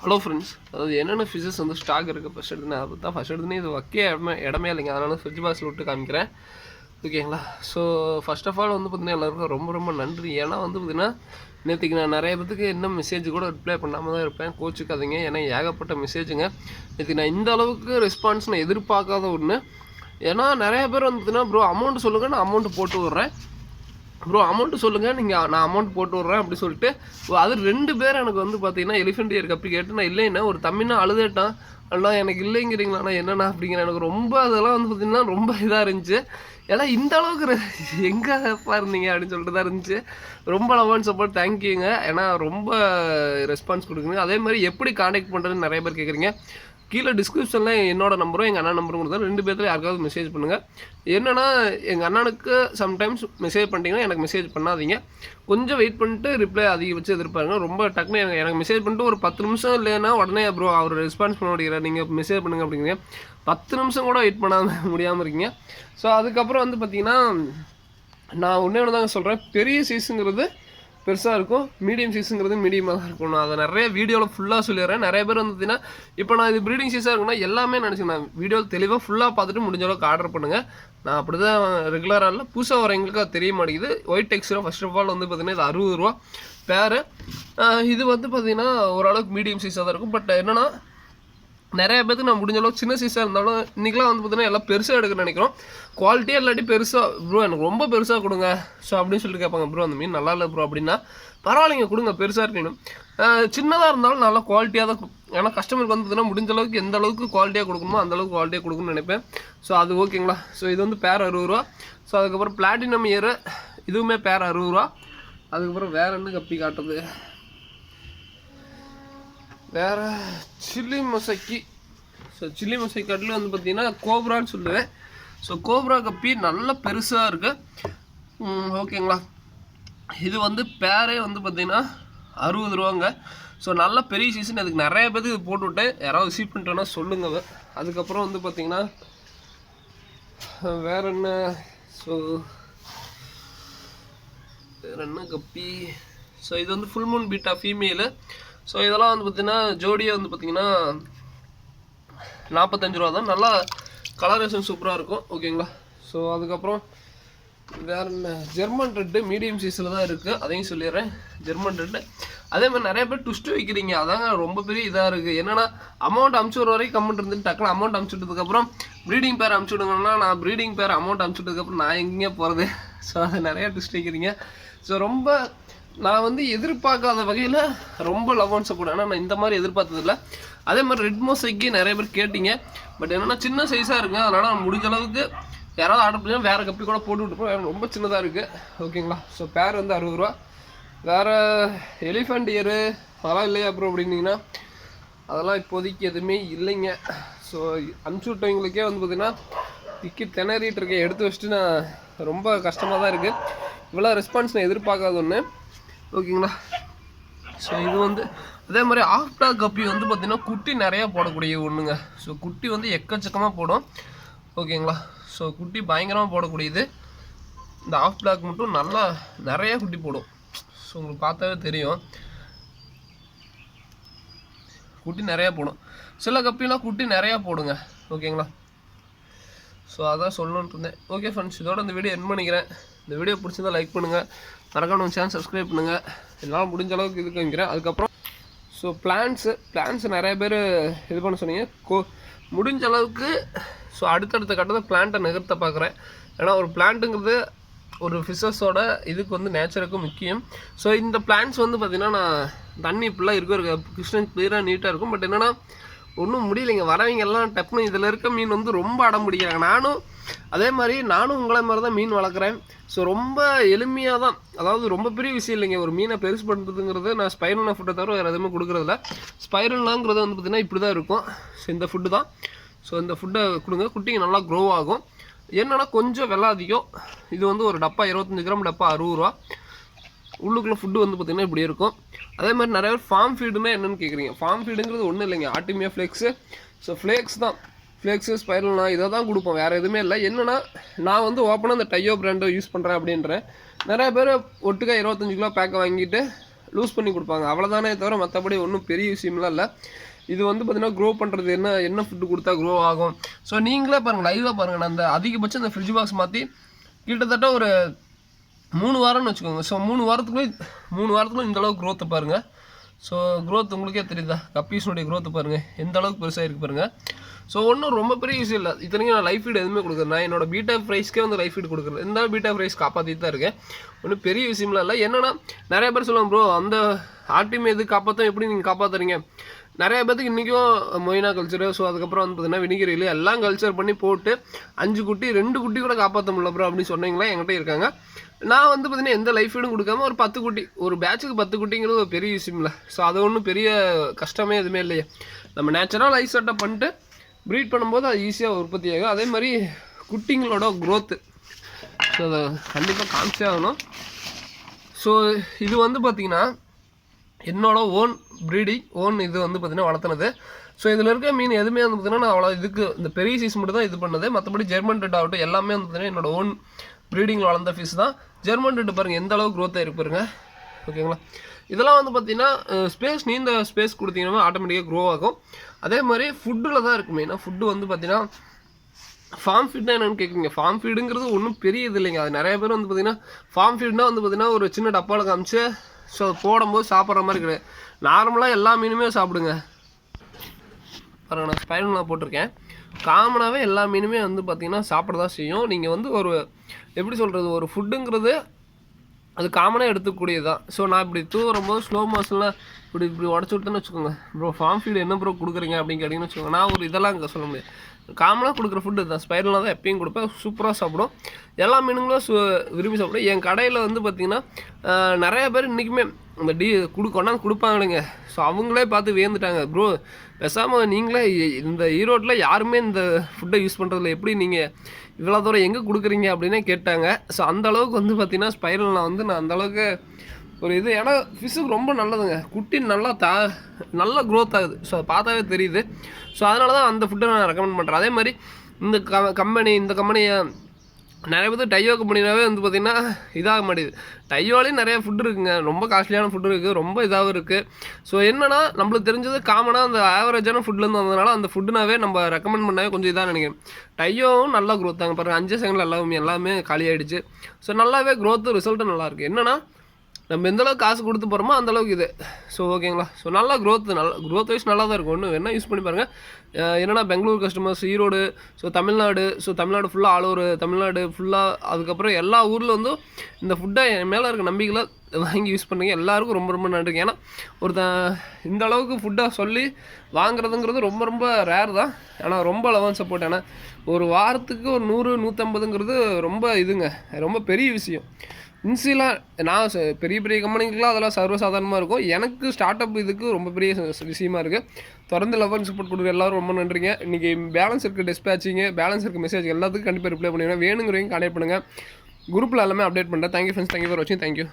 Hello friends, அதாவது என்னென்ன fishes வந்து ஸ்டாக் இருக்குது ஃபஸ்ட் எடுத்துனேன். அதை தான் ஃபஸ்ட் எடுத்துனே இது வைக்க இடமே இல்லைங்க. அதனால் ஃப்ரிட்ஜ் பாக்ஸில் விட்டு காமிக்கிறேன், ஓகேங்களா. ஸோ ஃபஸ்ட் ஆஃப் ஆல் வந்து பார்த்திங்கன்னா எல்லாருக்கும் ரொம்ப ரொம்ப நன்றி. ஏன்னா வந்து பார்த்திங்கன்னா நேற்றுக்கு நான் நிறைய பேத்துக்கு இன்னும் மெசேஜ் கூட ரிப்ளை பண்ணாமல் தான் இருப்பேன், கோச்சுக்காதீங்க. ஏன்னா ஏகப்பட்ட மெசேஜுங்க. நேற்றுக்கு நான் இந்த அளவுக்கு ரெஸ்பான்ஸ் நான் எதிர்பார்க்காத ஒன்று. ஏன்னா நிறைய பேர் வந்து பார்த்திங்கன்னா ப்ரோ அமௌண்ட்டு சொல்லுங்கள், நான் அமௌண்ட்டு போட்டு விட்றேன், ப்ரோ அமௌண்ட்டு சொல்லுங்கள், நீங்கள் நான் அமௌண்ட் போட்டு விட்றேன் அப்படி சொல்லிட்டு அது 2 பேர் எனக்கு வந்து பார்த்தீங்கன்னா எலிஃபெண்ட் இயர் கப்பி கேட்டு நான் இல்லைன்னா ஒரு தம்பினா அழுதுட்டான். அண்ணா எனக்கு இல்லைங்கிறீங்களாண்ணா என்னண்ணா அப்படிங்கிற எனக்கு ரொம்ப அதெல்லாம் வந்து பார்த்திங்கன்னா ரொம்ப இதாக இருந்துச்சு. ஏன்னா இந்த அளவுக்கு எங்கேப்பா இருந்தீங்க அப்படின்னு சொல்லிட்டு தான் இருந்துச்சு. ரொம்ப லவ் அண்ட் சப்போர்ட், தேங்க்யூங்க. ஏன்னா ரொம்ப ரெஸ்பான்ஸ் கொடுக்குறீங்க. அதே மாதிரி எப்படி காண்டாக்ட் பண்ணுறதுன்னு நிறைய பேர் கேட்குறீங்க. கீழே டிஸ்கிரிப்ஷனில் என்னோட நம்பரும் எங்கள் அண்ணா நம்பரும் கொடுத்தா 2 பேர்த்தில் யாருக்காவது மெசேஜ் பண்ணுங்கள். என்னென்னா எங்கள் அண்ணனுக்கு சம்டைம்ஸ் மெசேஜ் பண்ணிட்டீங்கன்னா எனக்கு மெசேஜ் பண்ணாதீங்க, கொஞ்சம் வெயிட் பண்ணிட்டு ரிப்ளை அதிகபட்சம் எதிர்பாருங்க. ரொம்ப டக்குன்னு எனக்கு மெசேஜ் பண்ணிட்டு ஒரு 10 நிமிஷம் இல்லைன்னா உடனே ப்ரோ அவர் ரெஸ்பான்ஸ் பண்ண முடியல, நீங்கள் மெசேஜ் பண்ணுங்கள் அப்படிங்கிறீங்க. 10 நிமிஷம் கூட வெயிட் பண்ணாமல் முடியாமல் இருக்கீங்க. ஸோ அதுக்கப்புறம் வந்து பார்த்திங்கன்னா நான் ஒன்று தாங்க சொல்கிறேன், பெரிய சைஸுங்கிறது பெருசாக இருக்கும், மீடியம் சைஸுங்கிறது மீடியமாக தான் இருக்கும். நான் அதை நிறைய வீடியோவில் ஃபுல்லாக சொல்லிடுறேன். நிறைய பேர் வந்து பார்த்தீங்கன்னா இப்போ நான் இது ப்ரீடிங் சைஸாக இருக்குன்னா எல்லாமே நினச்சிங்க, நான் வீடியோவில் தெளிவாக ஃபுல்லாக பார்த்துட்டு முடிஞ்ச அளவுக்கு ஆர்டர் பண்ணுங்கள். நான் அப்படி தான் ரெகுலராக இல்லை, புதுசாக வரவங்களுக்கு அது தெரிய மாட்டேங்குது. ஒயிட் டெக்ஸ்டராக ஃபர்ஸ்ட் ஆஃப் ஆல் வந்து பார்த்திங்கன்னா இது 60 ரூபா பேரு. இது வந்து பார்த்திங்கன்னா ஓரளவுக்கு மீடியம் சைஸாக தான் இருக்கும். பட் என்னென்னா நிறைய பேருக்கு நான் முடிஞ்ச அளவுக்கு சின்ன சைஸாக இருந்தாலும் இன்றைக்கெலாம் வந்து பார்த்தீங்கன்னா எல்லாம் பெருசாக எடுக்க நினைக்கிறோம். குவாலிட்டியாக இல்லாட்டி பெருசாக ப்ரோ எனக்கு ரொம்ப பெருசாக கொடுங்க ஸோ அப்படின்னு சொல்லிட்டு கேட்பாங்க. ப்ரோ அந்த மீன் நல்லா இல்லை ப்ரோ அப்படின்னா பரவாயில்லைங்க கொடுங்க, பெருசாக இருக்கணும். சின்னதாக இருந்தாலும் நல்லா குவாலிட்டியாக தான். ஏன்னா கஸ்டமருக்கு வந்து பார்த்தீங்கன்னா முடிஞ்ச அளவுக்கு எந்த அளவுக்கு குவாலிட்டியாக கொடுக்கணுமோ அந்தளவுக்கு குவாலிட்டியாக கொடுக்கணும்னு நினைப்பேன். ஸோ அது ஓகேங்களா. ஸோ இது வந்து பேர் 60 ரூபா. ஸோ அதுக்கப்புறம் பிளாட்டினம் இயர் இதுவுமே பேர் 60 ரூபா. அதுக்கப்புறம் வேறு என்ன கப்பி காட்டுறது, வேறு சில்லி மொசைக்கி. ஸோ சில்லி மொசைக்காட்டில் வந்து பார்த்திங்கன்னா கோப்ரான்னு சொல்லுவேன். ஸோ கோப்ரா கப்பி நல்ல பெருசாக இருக்குது, ஓகேங்களா. இது வந்து பேரே வந்து பார்த்திங்கன்னா 60 ரூபாங்க. ஸோ நல்ல பெரிய சீசன். அதுக்கு நிறைய பேருக்கு இது போட்டு விட்டேன், யாராவது ரிசீவ் பண்ணிட்டோன்னா சொல்லுங்கள். அதுக்கப்புறம் வந்து பார்த்திங்கன்னா வேறு என்ன, ஸோ வேறு என்ன கப்பி. ஸோ இது வந்து full Moon beta female. So இதெல்லாம் வந்து பார்த்திங்கன்னா ஜோடியாக வந்து பார்த்திங்கன்னா 45 ரூபா தான். நல்லா கலரேஷன் சூப்பராக இருக்கும், ஓகேங்களா. ஸோ அதுக்கப்புறம் வேறு என்ன, ஜெர்மன் ரெட்டு மீடியம் சைஸில் தான் இருக்குது, அதையும் சொல்லிடுறேன். ஜெர்மன் ரெட்டு அதே மாதிரி நிறைய பேர் ட்விஸ்ட்டு வைக்கிறீங்க, அதாங்க ரொம்ப பெரிய இதாக இருக்குது. என்னென்னா அமௌண்ட் அமுச்சு விட்ற வரைக்கும் கமெண்ட் இருந்துட்டு டக்குனு அமௌண்ட் அமுச்சு விட்டதுக்கப்புறம் ப்ரீடிங் பேர் அமுச்சு விடுங்கன்னா நான் ப்ரீடிங் பேர் அமௌண்ட் அமுச்சு விட்டதுக்கப்புறம் நான் எங்கேயே போகிறது. ஸோ அதை நிறையா ட்விஸ்ட் வைக்கிறீங்க. ஸோ ரொம்ப நான் வந்து எதிர்பார்க்காத வகையில் ரொம்ப லவ் அண்ட் சப்போர்ட். ஆனால் நான் இந்த மாதிரி எதிர்பார்த்ததில்லை. அதே மாதிரி ரெட் மொசைக்கு நிறைய பேர் கேட்டிங்க. பட் என்னென்னா சின்ன சைஸாக இருக்குங்க, அதனால் முடிஞ்ச அளவுக்கு யாராவது ஆர்டர் பண்ணி வேறு கப்பி கூட போட்டு விட்டுப்போம், ரொம்ப சின்னதாக இருக்குது, ஓகேங்களா. ஸோ பேர் வந்து 60 ரூபா. வேறு எலிஃபெண்ட் இயரு அதெல்லாம் இல்லையா அப்புறம் அப்படின்னீங்கன்னா அதெல்லாம் இப்போதைக்கு எதுவுமே இல்லைங்க. ஸோ அனுப்பிச்சி விட்டவங்களுக்கே வந்து பார்த்திங்கன்னா திக்கி திணறிட்டு இருக்கேன், எடுத்து வச்சுட்டு நான் ரொம்ப கஷ்டமாக தான் இருக்குது. இவ்வளோ ரெஸ்பான்ஸ் நான் எதிர்பார்க்காத ஒன்று, ஓகேங்களா. ஸோ இது வந்து அதே மாதிரி ஆஃப் பிளாக் கப்பி வந்து பார்த்திங்கன்னா குட்டி நிறையா போடக்கூடிய ஒன்றுங்க. ஸோ குட்டி வந்து எக்கச்சக்கமாக போடும், ஓகேங்களா. ஸோ குட்டி பயங்கரமாக போடக்கூடியது. இந்த ஆஃப் பிளாக் மட்டும் நல்லா நிறையா குட்டி போடும். ஸோ உங்களுக்கு பார்த்தாவே தெரியும், குட்டி நிறையா போடும். சில கப்பிலாம் குட்டி நிறையா போடுங்க, ஓகேங்களா. ஸோ அதான் சொல்லணுன்ட்டு இருந்தேன். ஓகே ஃப்ரெண்ட்ஸ், இதோட இந்த வீடியோ என் பண்ணிக்கிறேன். இந்த வீடியோ பிடிச்சிருந்தா லைக் பண்ணுங்கள், மறக்காம நம்ம சேனல் சப்ஸ்கிரைப் பண்ணுங்கள். என்னால் முடிஞ்ச அளவுக்கு இது வைக்கிறேன். அதுக்கப்புறம் ஸோ பிளான்ஸு நிறைய பேர் இது பண்ண சொன்னீங்க. முடிஞ்ச அளவுக்கு ஸோ அடுத்தடுத்த கட்டத்தை பிளான்ட்டை நகர்த்த பார்க்குறேன். ஏன்னா ஒரு பிளான்ட்டுங்கிறது ஒரு ஃபிஷஸோட இதுக்கு வந்து நேச்சருக்கு முக்கியம். ஸோ இந்த பிளான்ஸ் வந்து பார்த்திங்கன்னா நான் தண்ணி ஃபுல்லாக இருக்கும், கிருஷ்ணன் கிளியராக நீட்டாக இருக்கும். பட் என்னென்னா ஒன்றும் முடியலைங்க, வரவங்க எல்லாம் டப்புனு இதில் இருக்க மீன் வந்து ரொம்ப அடம் பிடிக்கிறாங்க. நானும் உங்களை மாதிரி தான் மீன் வளர்க்குறேன். ஸோ ரொம்ப எளிமையாக தான், அதாவது ரொம்ப பெரிய விஷயம் இல்லைங்க ஒரு மீனை பெருசு பண்ணுறதுங்கிறது. நான் ஸ்பைரல்னா ஃபுட்டை தவிர வேறு எதுவுமே கொடுக்குறதில்ல. ஸ்பைரல்னாங்கிறது வந்து பார்த்திங்கன்னா இப்படி தான் இருக்கும். ஸோ இந்த ஃபுட்டு தான். ஸோ இந்த ஃபுட்டை கொடுங்க, குட்டிங்க நல்லா க்ரோ ஆகும். என்னென்னா கொஞ்சம் விலை அதிகம். இது வந்து ஒரு டப்பா 25 கிராம் டப்பா 60 ரூபா. உள்ளுக்குள்ளே ஃபுட்டு வந்து பார்த்திங்கன்னா இப்படி இருக்கும். அதே மாதிரி நிறைய பேர் ஃபார்ம் ஃபீடுன்னா என்னென்னு கேட்குறீங்க. ஃபார்ம் ஃபீடுங்கிறது ஒன்றும் இல்லைங்க, ஆர்டிமியா ஃப்ளேக்ஸு. ஸோ ஃப்ளேக்ஸ் தான், ஃப்ளேக்ஸு ஸ்பைரல்னா இதை தான் கொடுப்போம், வேறு எதுவுமே இல்லை. என்னென்னா நான் வந்து ஓப்பனாக இந்த டையோ பிராண்டை யூஸ் பண்ணுறேன் அப்படின்றேன். நிறைய பேர் ஒட்டுக்கா 25 கிலோ பேக்கை வாங்கிட்டு லூஸ் பண்ணி கொடுப்பாங்க, அவ்வளோதானே தவிர மற்றபடி ஒன்றும் பெரிய விஷயம்லாம் இல்லை. இது வந்து பார்த்தீங்கன்னா க்ரோ பண்ணுறது என்ன ஃபுட்டு கொடுத்தா க்ரோ ஆகும். ஸோ நீங்களே பாருங்கள், லைவாக பாருங்கள். நான் அந்த அதிகபட்சம் இந்த ஃப்ரிட்ஜ் பாக்ஸ் மாற்றி கிட்டத்தட்ட ஒரு 3 வாரம்னு வச்சுக்கோங்க. ஸோ 3 வாரத்துக்குள்ளே இந்தளவுக்கு க்ரோத்தை பாருங்கள். ஸோ க்ரோத் உங்களுக்கே தெரியுதா, கப்பீஸுடைய க்ரோத்தை பாருங்கள் எந்த அளவுக்கு பெருசாக இருக்குது பாருங்கள். ஸோ ஒன்றும் ரொம்ப பெரிய விஷயம் இல்லை. இத்தனைக்கும் நான் லைஃப் ஃபீட் எதுவுமே கொடுக்குறேன். நான் என்னோட பீட்டா ப்ரைஸ்க்கே வந்து லைஃப் ஃபீட் கொடுக்குறேன். இருந்தாலும் பீட்டா ப்ரைஸ் காப்பாற்றிட்டு தான் இருக்கேன். ஒன்றும் பெரிய விஷயம்லாம் இல்லை. என்னன்னா நிறைய பேர் சொல்லுவாங்க, ப்ரோ அந்த ஆர்டிஎம் எது காப்பாற்றும், எப்படி நீங்கள் காப்பாற்றுறீங்க? நிறைய பேருக்கு இன்றைக்கும் மொயினா கல்ச்சரு, ஸோ அதுக்கப்புறம் வந்து பார்த்தீங்கன்னா வினிகரியில் எல்லாம் கல்ச்சர் பண்ணி போட்டு 5 குட்டி 2 குட்டி கூட காப்பாற்ற முடியல ப்ரோ அப்படின்னு சொன்னீங்களா என்கிட்ட இருக்காங்க. நான் வந்து பார்த்தீங்கன்னா எந்த லைஃப் ஃபீடும் கொடுக்காம ஒரு 10 குட்டி, ஒரு பேட்சுக்கு 10 குட்டிங்கிறது ஒரு பெரிய விஷயம் இல்லை. ஸோ அது ஒன்றும் பெரிய கஷ்டமே எதுவுமே இல்லையே. நம்ம நேச்சுரலாக லைஃப் செட்டப் பண்ணிட்டு ப்ரீட் பண்ணும்போது அது ஈஸியாக உற்பத்தி ஆகும். அதே மாதிரி குட்டிங்களோட க்ரோத்து, ஸோ அதை கண்டிப்பாக காமிச்சே ஆகணும். ஸோ இது வந்து பார்த்திங்கன்னா என்னோட ஓன் ப்ரீடிங், இது வந்து பார்த்திங்கன்னா வளர்த்துனது. ஸோ இதில் இருக்க மீன் எதுவுமே வந்து பார்த்திங்கன்னா நான் அவ்வளோ இதுக்கு இந்த பெரிய சைஸ் மட்டும் தான் இது பண்ணது. மற்றபடி ஜெர்மன் ரெட் ஆகட்டும் எல்லாமே வந்து பார்த்திங்கன்னா என்னோட ஓன் ப்ரீடிங்கில் வளர்ந்த ஃபிஷ் தான். ஜெர்மன் ரெட் பாருங்கள் எந்த அளவுக்கு க்ரோத்தாக இருப்பாருங்க. ஓகேங்களா, இதெல்லாம் வந்து பார்த்திங்கன்னா ஸ்பேஸ், நீந்த ஸ்பேஸ் கொடுத்தீங்கன்னா ஆட்டோமேட்டிக்காக க்ரோ ஆகும். அதே மாதிரி ஃபுட்டில் தான் இருக்குது மெயினாக. ஃபுட்டு வந்து பார்த்திங்கன்னா ஃபார்ம் ஃபீட்னா என்னென்னு கேட்குறீங்க. ஃபார்ம் ஃபீடுங்கிறது ஒன்றும் பெரிய இது இல்லைங்க. அது நிறைய பேர் வந்து பார்த்திங்கன்னா ஃபார்ம் ஃபீட்னா வந்து பார்த்திங்கன்னா ஒரு சின்ன டப்பாவில் காமிச்சு ஸோ போடும்போது சாப்பிட்ற மாதிரி கிடையாது. நார்மலாக எல்லா மீனுமே சாப்பிடுங்க. பாருங்கள், நான் ஸ்பைரல்லாம் போட்டிருக்கேன். காமனாகவே எல்லா மீனுமே வந்து பார்த்திங்கன்னா சாப்பிட தான் செய்யும். நீங்கள் வந்து ஒரு எப்படி சொல்கிறது, ஒரு ஃபுட்டுங்கிறது அது காமனாக எடுத்துக்கூடியது தான். ஸோ நான் இப்படி தூரும்போது ஸ்லோ மோஷனில் இப்படி உடச்சி விட்டேன்னு வச்சுக்கோங்க. ப்ரோ ஃபார்ம் ஃபீடு என்ன ப்ரோ கொடுக்குறீங்க அப்படின்னு கேட்டிங்கன்னு வச்சுக்கோங்க. நான் ஒரு இதெல்லாம் இங்கே சொல்ல முடியாது. காமனாக கொடுக்குற ஃபுட்டு தான். ஸ்பைரலாக தான் எப்பயும் கொடுப்பேன். சூப்பராக சாப்பிடும். எல்லா மீனுங்களும் விரும்பி சாப்பிடும். என் கடையில் வந்து பார்த்திங்கன்னா நிறைய பேர் இன்றைக்குமே இந்த கொண்டாந்து கொடுப்பாங்களுங்க. ஸோ அவங்களே பார்த்து வியந்துட்டாங்க, ப்ரோ பேசாமல் நீங்களே இந்த ஈரோட்டில் யாருமே இந்த ஃபுட்டை யூஸ் பண்ணுறதில்ல, எப்படி நீங்கள் இவ்வளோ தூரம் எங்கே கொடுக்குறீங்க அப்படின்னே கேட்டாங்க. ஸோ அந்தளவுக்கு வந்து பார்த்திங்கன்னா ஸ்பைரலில் வந்து நான் அந்தளவுக்கு ஒரு இது, ஏன்னா ஃபிஷ்ஷுக்கு ரொம்ப நல்லதுங்க. குட்டி நல்லா க்ரோத் ஆகுது. ஸோ அதை பார்த்தாவே தெரியுது. ஸோ அதனால தான் அந்த ஃபுட்டை நான் ரெக்கமெண்ட் பண்ணுறேன். அதே மாதிரி இந்த கம்பெனியை நிறைய பேர் டையோ கம்பெனினாவே வந்து பார்த்திங்கன்னா இதாக மாட்டேது. டையோலேயும் நிறையா ஃபுட்டு இருக்குங்க, ரொம்ப காஸ்ட்லியான ஃபுட்டு இருக்குது, ரொம்ப இதாகவும் இருக்குது. ஸோ என்னென்னா நம்மளுக்கு தெரிஞ்சது காமனாக அந்த ஆவரேஜான ஃபுட்லேருந்து வந்ததுனால அந்த ஃபுட்டுனாவே நம்ம ரெக்கமெண்ட் பண்ணவே கொஞ்சம் இதாக நினைக்கிறேன். டையோவும் நல்லா க்ரோத் ஆகும் பாருங்கள். 5 செகண்டில் எல்லாமே காலியாகிடுச்சு. ஸோ நல்லாவே க்ரோத்து ரிசல்ட்டும் நல்லாயிருக்கு. என்னென்னா நம்ம எந்தளவுக்கு காசு கொடுத்து போகிறோமோ அந்தளவுக்கு இது. ஸோ ஓகேங்களா, ஸோ நல்லா க்ரோத் வைஸ் நல்லா தான் இருக்கும். ஒன்று வேணால் யூஸ் பண்ணி பாருங்கள். என்னென்னா பெங்களூர் கஸ்டமர்ஸ், ஈரோடு, ஸோ தமிழ்நாடு ஃபுல்லாக ஆல் ஓவர் தமிழ்நாடு ஃபுல்லாக, அதுக்கப்புறம் எல்லா ஊரில் வந்து இந்த ஃபுட்டை என் மேலே இருக்க நம்பிக்கையில் வாங்கி யூஸ் பண்ணுங்க. எல்லாருக்கும் ரொம்ப ரொம்ப நன்றிங்க. ஏன்னா இந்த அளவுக்கு ஃபுட்டாக சொல்லி வாங்குறதுங்கிறது ரொம்ப ரொம்ப ரேர் தான். ஆனால் ரொம்ப லவன் சப்போர்ட். ஏன்னா ஒரு வாரத்துக்கு ஒரு 100-150ங்கிறது ரொம்ப இதுங்க, ரொம்ப பெரிய விஷயம். இன்சிலாக நான் பெரிய கம்பெனிக்கெலாம் அதெல்லாம் சர்வசாதாரணமாக இருக்கும். எனக்கு ஸ்டார்ட் அப் இதுக்கு ரொம்ப பெரிய விஷயமா இருக்குது. தொடர்ந்து லவ் சப்போர்ட் கொடுக்குற எல்லோரும் ரொம்ப நன்றிங்க. இன்றைக்கி பேலன்ஸ் இருக்குது டிஸ்பேச்சிங்கு, பேலன்ஸ் இருக்குது மெசேஜ், எல்லாத்துக்கும் கண்டிப்பாக ரிப்ளை பண்ணுவேன். வேணுங்கிறவங்க கான்டெக்ட் பண்ணுங்கள். குரூப்பில் எல்லாமே அப்டேட் பண்ணுறேன். தேங்க்யூ ஃப்ரெண்ட்ஸ், தேங்க்யூ ஃபார் வாட்சிங், தேங்க்யூ.